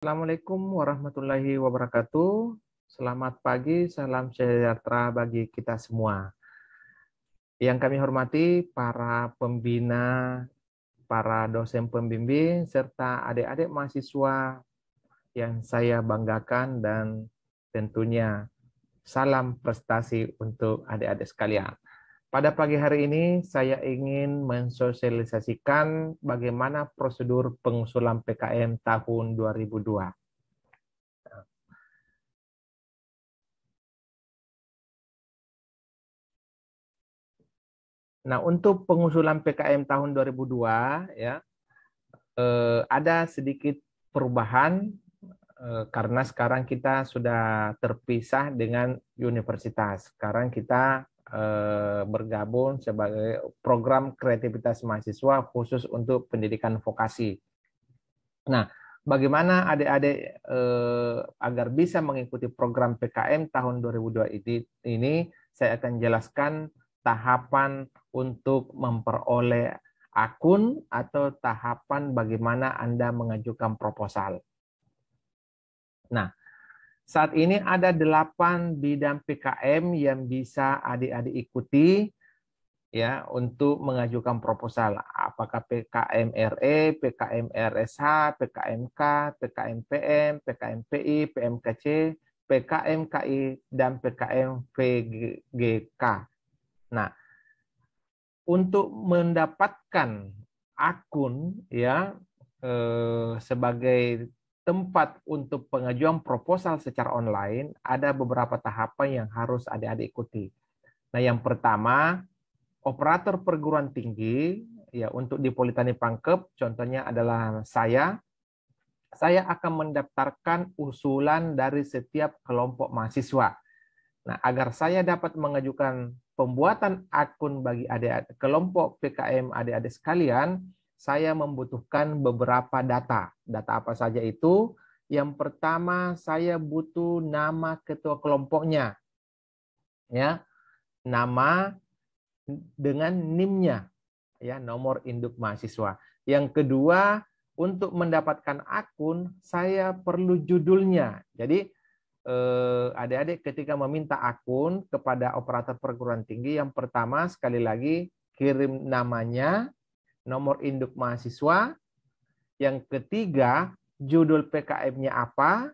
Assalamualaikum warahmatullahi wabarakatuh. Selamat pagi, salam sejahtera bagi kita semua. Yang kami hormati para pembina, para dosen pembimbing, serta adik-adik mahasiswa yang saya banggakan dan tentunya salam prestasi untuk adik-adik sekalian. Pada pagi hari ini saya ingin mensosialisasikan bagaimana prosedur pengusulan PKM tahun 2002. Nah, untuk pengusulan PKM tahun 2002 ya, ada sedikit perubahan karena sekarang kita sudah terpisah dengan universitas. Sekarang kita bergabung sebagai program kreativitas mahasiswa khusus untuk pendidikan vokasi. Nah, bagaimana adik-adik agar bisa mengikuti program PKM tahun 2002 ini saya akan jelaskan tahapan untuk memperoleh akun atau tahapan bagaimana Anda mengajukan proposal. Nah, saat ini ada 8 bidang PKM yang bisa adik-adik ikuti ya untuk mengajukan proposal. Apakah PKM RE, PKM RSH, PKMK, PKM PM, PKM PI, PMKC, PKM KI, dan PKM VGK. Nah, untuk mendapatkan akun ya sebagai tempat untuk pengajuan proposal secara online, ada beberapa tahapan yang harus adik-adik ikuti. Nah, yang pertama, operator perguruan tinggi ya untuk di Politeknik Pangkep, contohnya adalah saya akan mendaftarkan usulan dari setiap kelompok mahasiswa. Nah, agar saya dapat mengajukan pembuatan akun bagi adik-adik kelompok PKM adik-adik sekalian, saya membutuhkan beberapa data. Data apa saja itu? Yang pertama, saya butuh nama ketua kelompoknya. Ya, nama dengan NIM-nya, ya, nomor induk mahasiswa. Yang kedua, untuk mendapatkan akun, saya perlu judulnya. Jadi, adik-adik ketika meminta akun kepada operator perguruan tinggi, yang pertama sekali lagi kirim namanya, nomor induk mahasiswa, yang ketiga judul PKM-nya apa,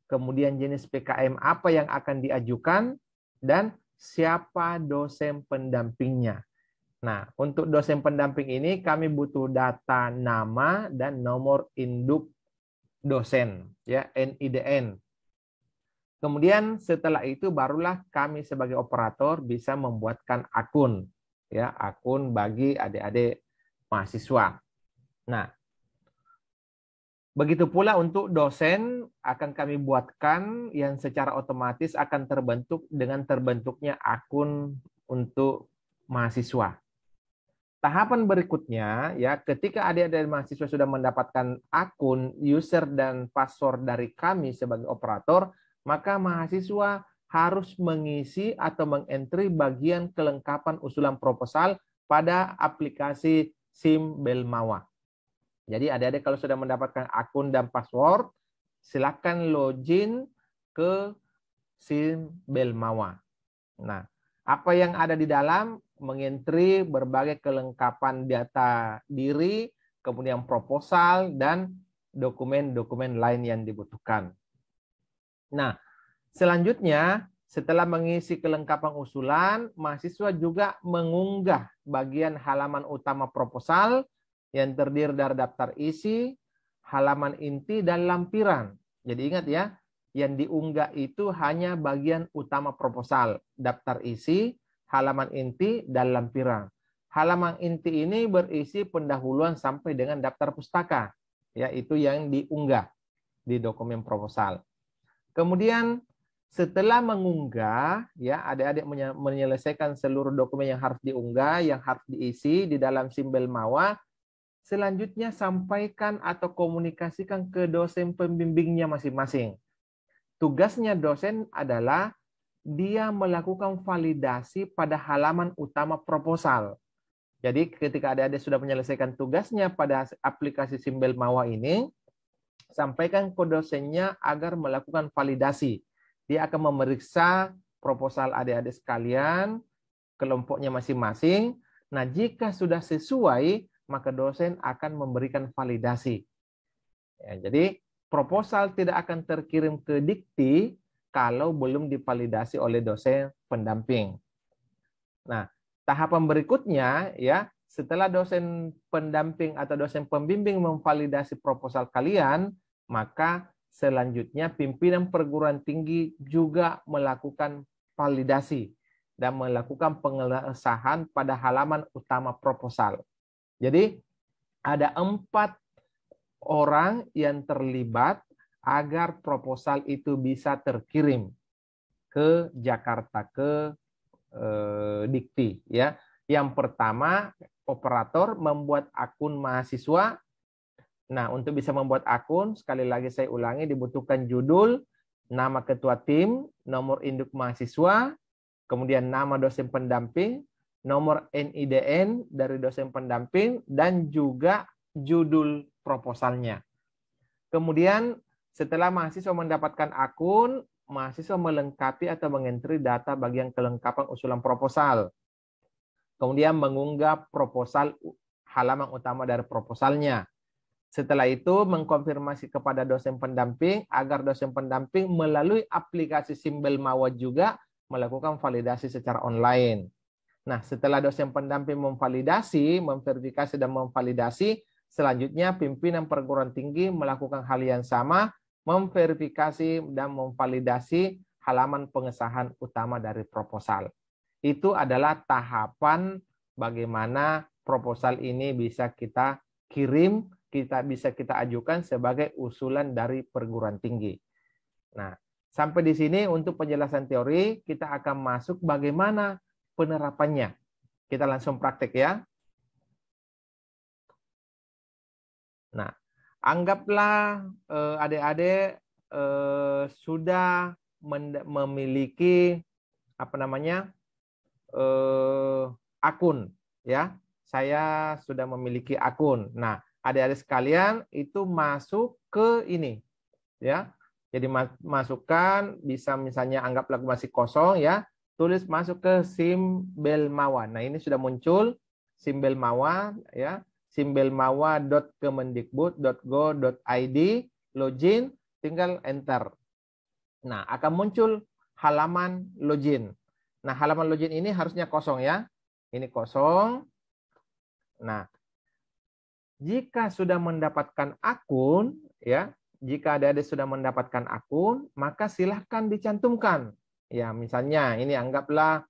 kemudian jenis PKM apa yang akan diajukan, dan siapa dosen pendampingnya. Nah, untuk dosen pendamping ini kami butuh data nama dan nomor induk dosen, ya, NIDN. Kemudian setelah itu barulah kami sebagai operator bisa membuatkan akun, ya, akun bagi adik-adik mahasiswa. Nah, begitu pula untuk dosen akan kami buatkan yang secara otomatis akan terbentuk dengan terbentuknya akun untuk mahasiswa. Tahapan berikutnya ya, ketika adik-adik mahasiswa sudah mendapatkan akun, user dan password dari kami sebagai operator, maka mahasiswa harus mengisi atau mengentry bagian kelengkapan usulan proposal pada aplikasi SIM Belmawa. Jadi adik-adik kalau sudah mendapatkan akun dan password, silakan login ke SIM Belmawa. Nah, apa yang ada di dalam? Mengentry berbagai kelengkapan data diri, kemudian proposal, dan dokumen-dokumen lain yang dibutuhkan. Nah, selanjutnya, setelah mengisi kelengkapan usulan, mahasiswa juga mengunggah bagian halaman utama proposal yang terdiri dari daftar isi, halaman inti, dan lampiran. Jadi ingat ya, yang diunggah itu hanya bagian utama proposal, daftar isi, halaman inti, dan lampiran. Halaman inti ini berisi pendahuluan sampai dengan daftar pustaka, yaitu yang diunggah di dokumen proposal. Kemudian setelah mengunggah, ya adik-adik menyelesaikan seluruh dokumen yang harus diunggah, yang harus diisi di dalam SIM Belmawa, selanjutnya sampaikan atau komunikasikan ke dosen pembimbingnya masing-masing. Tugasnya dosen adalah dia melakukan validasi pada halaman utama proposal. Jadi ketika adik-adik sudah menyelesaikan tugasnya pada aplikasi SIM Belmawa ini, sampaikan ke dosennya agar melakukan validasi. Dia akan memeriksa proposal adik-adik sekalian, kelompoknya masing-masing. Nah, jika sudah sesuai, maka dosen akan memberikan validasi. Ya, jadi proposal tidak akan terkirim ke dikti kalau belum divalidasi oleh dosen pendamping. Nah, tahapan berikutnya ya, setelah dosen pendamping atau dosen pembimbing memvalidasi proposal kalian, maka selanjutnya pimpinan perguruan tinggi juga melakukan validasi dan melakukan pengesahan pada halaman utama proposal. Jadi ada 4 orang yang terlibat agar proposal itu bisa terkirim ke Jakarta, ke dikti ya. Yang pertama, operator membuat akun mahasiswa. Nah, untuk bisa membuat akun, sekali lagi saya ulangi, dibutuhkan judul, nama ketua tim, nomor induk mahasiswa, kemudian nama dosen pendamping, nomor NIDN dari dosen pendamping, dan juga judul proposalnya. Kemudian setelah mahasiswa mendapatkan akun, mahasiswa melengkapi atau mengentri data bagian kelengkapan usulan proposal. Kemudian mengunggah proposal halaman utama dari proposalnya. Setelah itu mengkonfirmasi kepada dosen pendamping agar dosen pendamping melalui aplikasi Simbel Mawa juga melakukan validasi secara online. Nah, setelah dosen pendamping memvalidasi, memverifikasi dan memvalidasi, selanjutnya pimpinan perguruan tinggi melakukan hal yang sama, memverifikasi dan memvalidasi halaman pengesahan utama dari proposal. Itu adalah tahapan bagaimana proposal ini bisa kita kirim, bisa kita ajukan sebagai usulan dari perguruan tinggi. Nah, sampai di sini untuk penjelasan teori, kita akan masuk bagaimana penerapannya. Kita langsung praktek ya. Nah, anggaplah adik-adik sudah memiliki akun ya. Saya sudah memiliki akun. Nah, adik-adik sekalian itu masuk ke ini ya. Jadi masukkan, bisa misalnya anggaplah masih kosong ya, tulis masuk ke Simbel Mawa. Nah, ini sudah muncul Simbel Mawa ya. simbelmawa.kemendikbud.go.id, login, tinggal enter. Nah, akan muncul halaman login. Nah, halaman login ini harusnya kosong ya. Ini kosong. Nah, jika sudah mendapatkan akun ya, jika adik-adik sudah mendapatkan akun, maka silahkan dicantumkan. Ya, misalnya ini anggaplah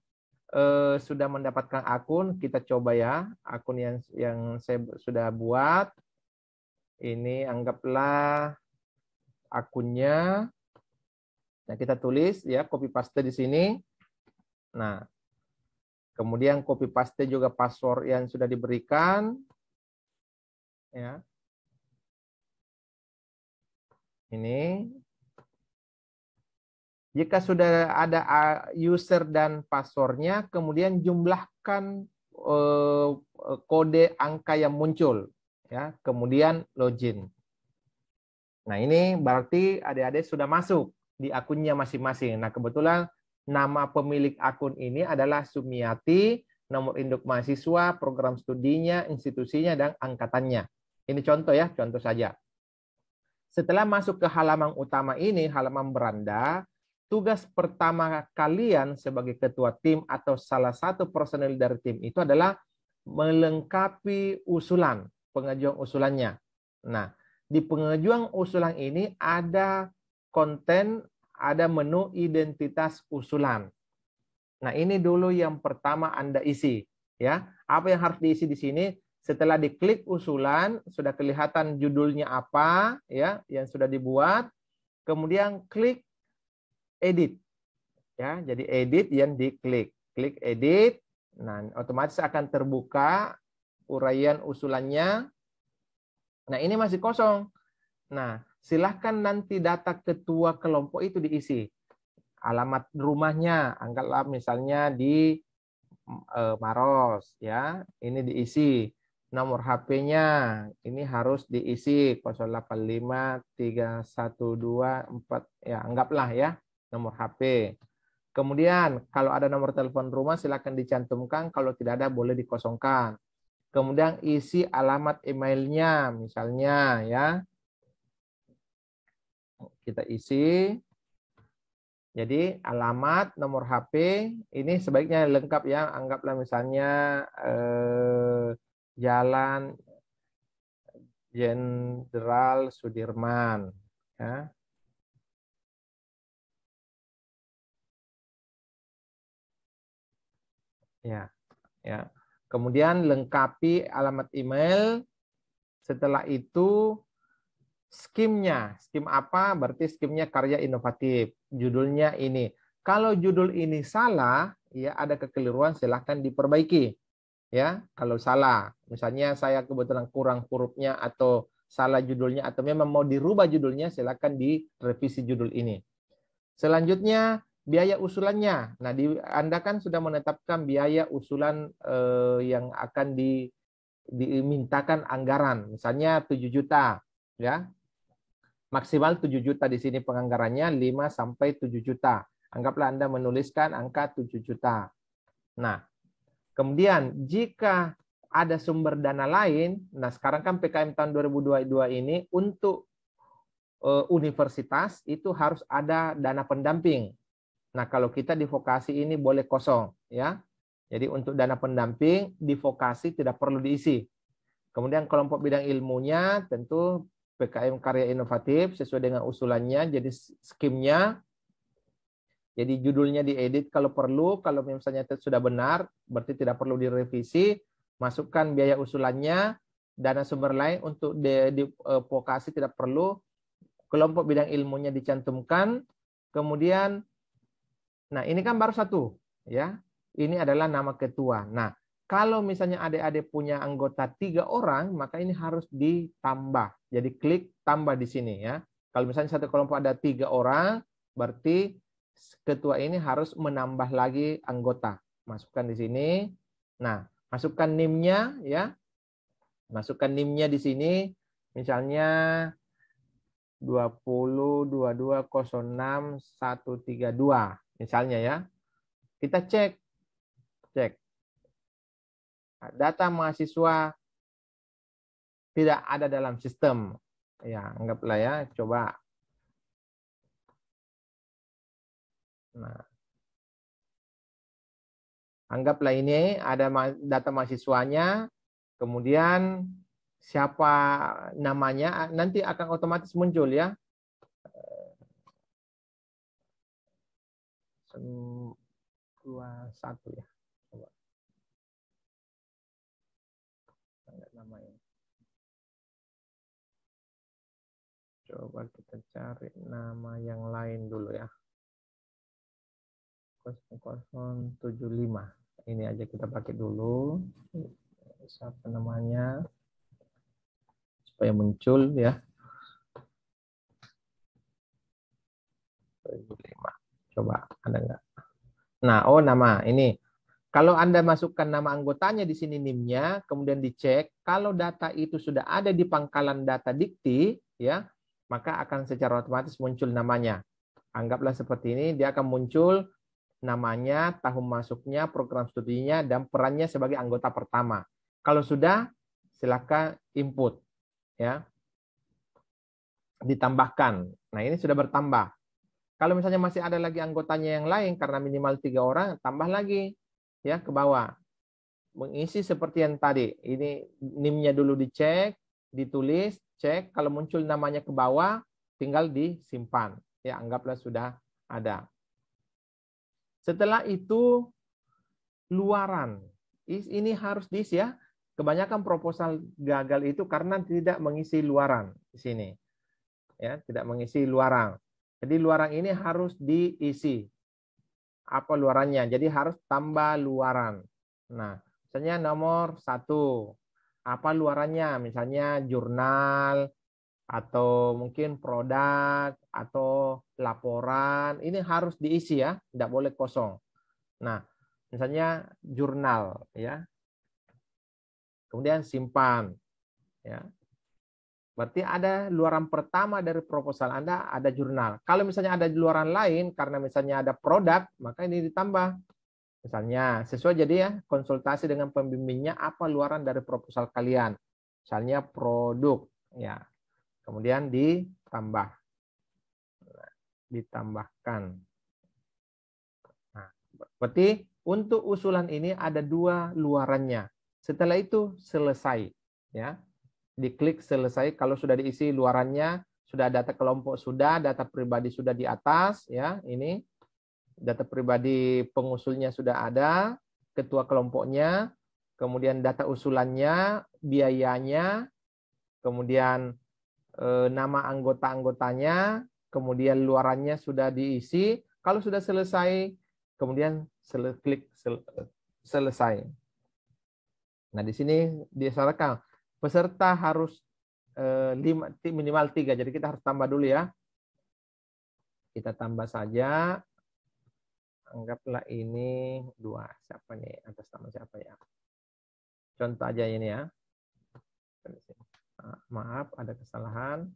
sudah mendapatkan akun, kita coba ya, akun yang saya sudah buat. Ini anggaplah akunnya. Nah, kita tulis ya, copy paste di sini. Nah, kemudian copy paste juga password yang sudah diberikan. Ya. Ini. Jika sudah ada user dan passwordnya, kemudian jumlahkan kode angka yang muncul, ya. Kemudian login. Nah, ini berarti adik-adik sudah masuk di akunnya masing-masing. Nah, kebetulan nama pemilik akun ini adalah Sumiati, nomor induk mahasiswa, program studinya, institusinya, dan angkatannya. Ini contoh ya, contoh saja. Setelah masuk ke halaman utama ini, halaman beranda, tugas pertama kalian sebagai ketua tim atau salah satu personel dari tim itu adalah melengkapi usulan, pengajuan usulannya. Nah, di pengajuan usulan ini ada konten, ada menu identitas usulan. Nah, ini dulu yang pertama Anda isi, ya. Apa yang harus diisi di sini? Setelah diklik usulan, sudah kelihatan judulnya apa, ya, yang sudah dibuat. Kemudian klik edit, ya. Jadi edit yang diklik, klik edit. Nah, otomatis akan terbuka uraian usulannya. Nah, ini masih kosong. Nah, silahkan nanti data ketua kelompok itu diisi. Alamat rumahnya, anggaplah misalnya di Maros, ya. Ini diisi. Nomor HP-nya ini harus diisi 085312 ya, anggaplah ya nomor HP. Kemudian kalau ada nomor telepon rumah silakan dicantumkan, kalau tidak ada boleh dikosongkan. Kemudian isi alamat emailnya misalnya ya. Kita isi. Jadi alamat, nomor HP ini sebaiknya lengkap ya. Anggaplah misalnya Jalan Jenderal Sudirman ya. Ya, ya. Kemudian lengkapi alamat email. Setelah itu skimnya. Skim apa? Berarti skimnya karya inovatif. Judulnya ini. Kalau judul ini salah, ya ada kekeliruan silahkan diperbaiki. Ya, kalau salah. Misalnya saya kebetulan kurang hurufnya atau salah judulnya atau memang mau dirubah judulnya, silahkan direvisi judul ini. Selanjutnya biaya usulannya. Nah, Anda kan sudah menetapkan biaya usulan yang akan dimintakan anggaran. Misalnya 7 juta, ya. Maksimal 7 juta di sini penganggarannya 5 sampai 7 juta. Anggaplah Anda menuliskan angka 7 juta. Nah, kemudian jika ada sumber dana lain, nah sekarang kan PKM tahun 2022 ini untuk universitas itu harus ada dana pendamping. Nah, kalau kita di vokasi ini boleh kosong, ya. Jadi untuk dana pendamping di vokasi tidak perlu diisi. Kemudian kelompok bidang ilmunya tentu PKM karya inovatif sesuai dengan usulannya, jadi skimnya, jadi judulnya diedit kalau perlu, kalau misalnya sudah benar, berarti tidak perlu direvisi, masukkan biaya usulannya, dana sumber lain untuk di vokasi tidak perlu, kelompok bidang ilmunya dicantumkan, kemudian, nah ini kan baru satu, ya, ini adalah nama ketua. Nah, kalau misalnya adik-adik punya anggota 3 orang, maka ini harus ditambah. Jadi klik tambah di sini ya. Kalau misalnya satu kelompok ada 3 orang, berarti ketua ini harus menambah lagi anggota. Masukkan di sini. Nah, masukkan NIM-nya ya. Masukkan NIM-nya di sini. Misalnya 202206-132 misalnya ya. Kita cek data mahasiswa tidak ada dalam sistem. Ya, anggaplah ya, coba. Nah, anggaplah ini ada data mahasiswanya, kemudian siapa namanya, nanti akan otomatis muncul ya. 21 ya. Coba. Namanya. Coba kita cari nama yang lain dulu ya. 0075. Ini aja kita pakai dulu. Siapa namanya? Supaya muncul ya. 75. Coba ada nggak? Nah, oh nama ini. Kalau Anda masukkan nama anggotanya di sini NIM-nya, kemudian dicek, kalau data itu sudah ada di pangkalan data dikti, ya, maka akan secara otomatis muncul namanya. Anggaplah seperti ini, dia akan muncul namanya, tahun masuknya, program studinya, dan perannya sebagai anggota pertama. Kalau sudah, silakan input, ya, ditambahkan. Nah, ini sudah bertambah. Kalau misalnya masih ada lagi anggotanya yang lain, karena minimal 3 orang, tambah lagi ya ke bawah. Mengisi seperti yang tadi. Ini NIM-nya dulu dicek, ditulis, cek. Kalau muncul namanya ke bawah, tinggal disimpan. Ya, anggaplah sudah ada. Setelah itu, luaran. Ini harus diisi ya. Kebanyakan proposal gagal itu karena tidak mengisi luaran di sini. Ya, tidak mengisi luaran. Jadi luaran ini harus diisi. Apa luarannya? Jadi harus tambah luaran. Nah, misalnya nomor 1. Apa luarannya? Misalnya jurnal, atau mungkin produk, atau laporan. Ini harus diisi ya, tidak boleh kosong. Nah, misalnya jurnal ya. kemudian simpan. Ya. Berarti ada luaran pertama dari proposal Anda, ada jurnal. Kalau misalnya ada luaran lain, karena misalnya ada produk, maka ini ditambah. Misalnya, sesuai jadi ya, konsultasi dengan pembimbingnya, apa luaran dari proposal kalian. Misalnya produk. Ya. Kemudian ditambahkan. Nah, berarti untuk usulan ini ada 2 luarannya. Setelah itu selesai. Ya. Diklik selesai. Kalau sudah diisi luarannya, sudah data kelompok sudah, data pribadi sudah di atas, ya ini data pribadi pengusulnya sudah ada, ketua kelompoknya, kemudian data usulannya, biayanya, kemudian nama anggota-anggotanya, kemudian luarannya sudah diisi. Kalau sudah selesai, kemudian klik selesai. Nah di sini disarankan peserta harus minimal 3, jadi kita harus tambah dulu ya. Kita tambah saja, anggaplah ini 2. Siapa nih? Atas nama siapa ya? Contoh aja ini ya. Maaf, ada kesalahan.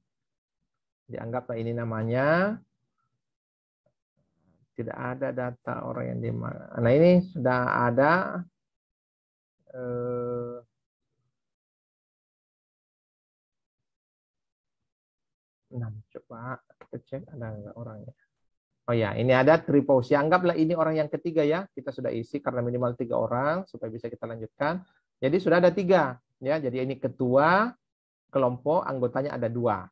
Dianggaplah ini namanya. Tidak ada data orang yang dimana. Nah ini sudah ada. Coba kita cek ada nggak orangnya. Oh ya, ini ada triposi. Anggaplah ini orang yang ketiga ya. Kita sudah isi karena minimal 3 orang supaya bisa kita lanjutkan. Jadi sudah ada 3 ya. Jadi ini ketua kelompok, anggotanya ada 2.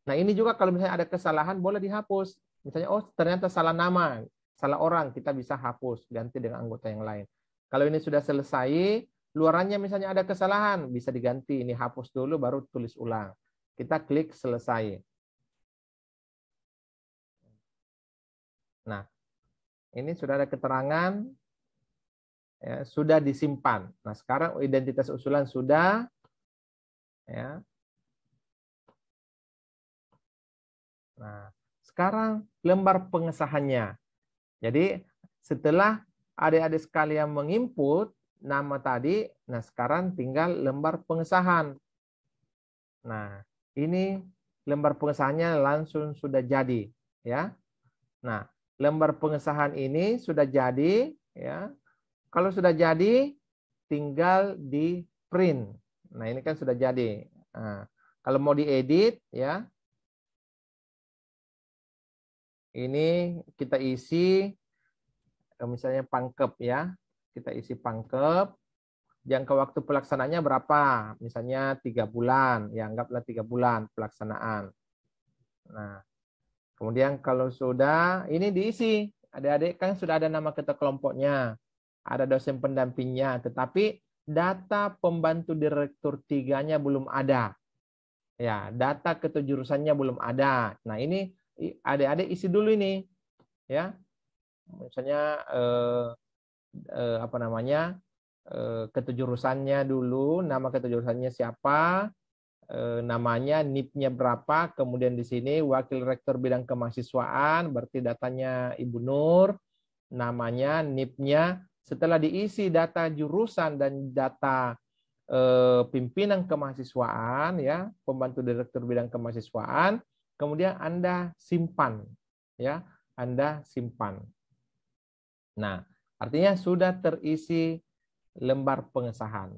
Nah ini juga kalau misalnya ada kesalahan boleh dihapus. Misalnya oh ternyata salah nama, salah orang, kita bisa hapus ganti dengan anggota yang lain. Kalau ini sudah selesai, luarannya misalnya ada kesalahan bisa diganti. Ini hapus dulu baru tulis ulang. Kita klik selesai. Nah, ini sudah ada keterangan, ya, sudah disimpan. Nah, sekarang identitas usulan sudah, ya. Nah, sekarang lembar pengesahannya. Jadi, setelah adik-adik sekalian menginput nama tadi, nah sekarang tinggal lembar pengesahan. Nah, ini lembar pengesahannya langsung sudah jadi, ya. Nah, lembar pengesahan ini sudah jadi, ya. Kalau sudah jadi, tinggal di print. Nah, ini kan sudah jadi. Nah, kalau mau diedit, ya, ini kita isi, misalnya pangkep, ya. Kita isi pangkep. Jangka waktu pelaksananya berapa? Misalnya 3 bulan. Ya, anggaplah 3 bulan pelaksanaan. Nah, kemudian kalau sudah, ini diisi. Adik-adik kan sudah ada nama ketua kelompoknya. Ada dosen pendampingnya. Tetapi data pembantu direktur 3-nya belum ada. Ya, data kejurusannya belum ada. Nah, ini adik-adik isi dulu ini. Ya. Misalnya apa namanya? Kejurusannya dulu, nama kejurusannya siapa? Namanya, NIP-nya berapa, kemudian di sini wakil rektor bidang kemahasiswaan, berarti datanya Ibu Nur, namanya, NIP-nya. Setelah diisi data jurusan dan data pimpinan kemahasiswaan, ya, pembantu direktur bidang kemahasiswaan, kemudian Anda simpan, ya, Anda simpan. Nah, artinya sudah terisi lembar pengesahan.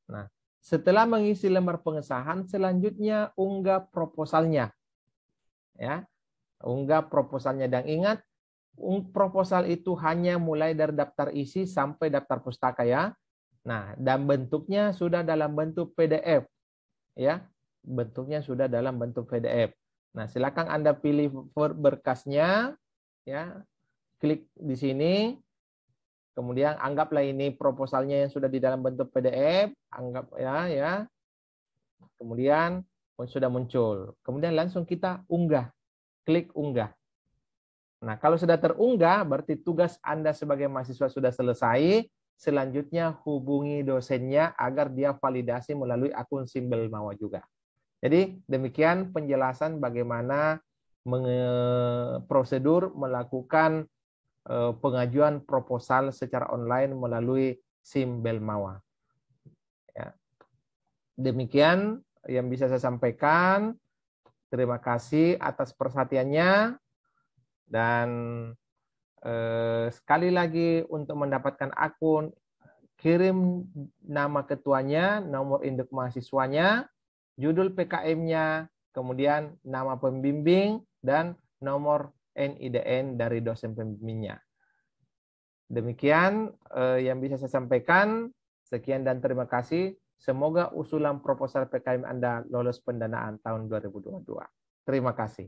Nah, setelah mengisi lembar pengesahan, selanjutnya unggah proposalnya. Ya, unggah proposalnya, dan ingat proposal itu hanya mulai dari daftar isi sampai daftar pustaka ya. Nah, dan bentuknya sudah dalam bentuk PDF. Ya, bentuknya sudah dalam bentuk PDF. Nah, silakan Anda pilih berkasnya, ya. Klik di sini. Kemudian anggaplah ini proposalnya yang sudah di dalam bentuk PDF, anggap ya. Kemudian sudah muncul. Kemudian langsung kita unggah. Klik unggah. Nah, kalau sudah terunggah berarti tugas Anda sebagai mahasiswa sudah selesai. Selanjutnya hubungi dosennya agar dia validasi melalui akun Simbel Mawa juga. Jadi demikian penjelasan bagaimana prosedur melakukan pengajuan proposal secara online melalui Simbel Mawa. Ya. Demikian yang bisa saya sampaikan. Terima kasih atas perhatiannya. Dan sekali lagi untuk mendapatkan akun, kirim nama ketuanya, nomor induk mahasiswanya, judul PKM-nya, kemudian nama pembimbing, dan nomor NIDN dari dosen pembimbingnya. Demikian yang bisa saya sampaikan. Sekian dan terima kasih. Semoga usulan proposal PKM Anda lolos pendanaan tahun 2022. Terima kasih.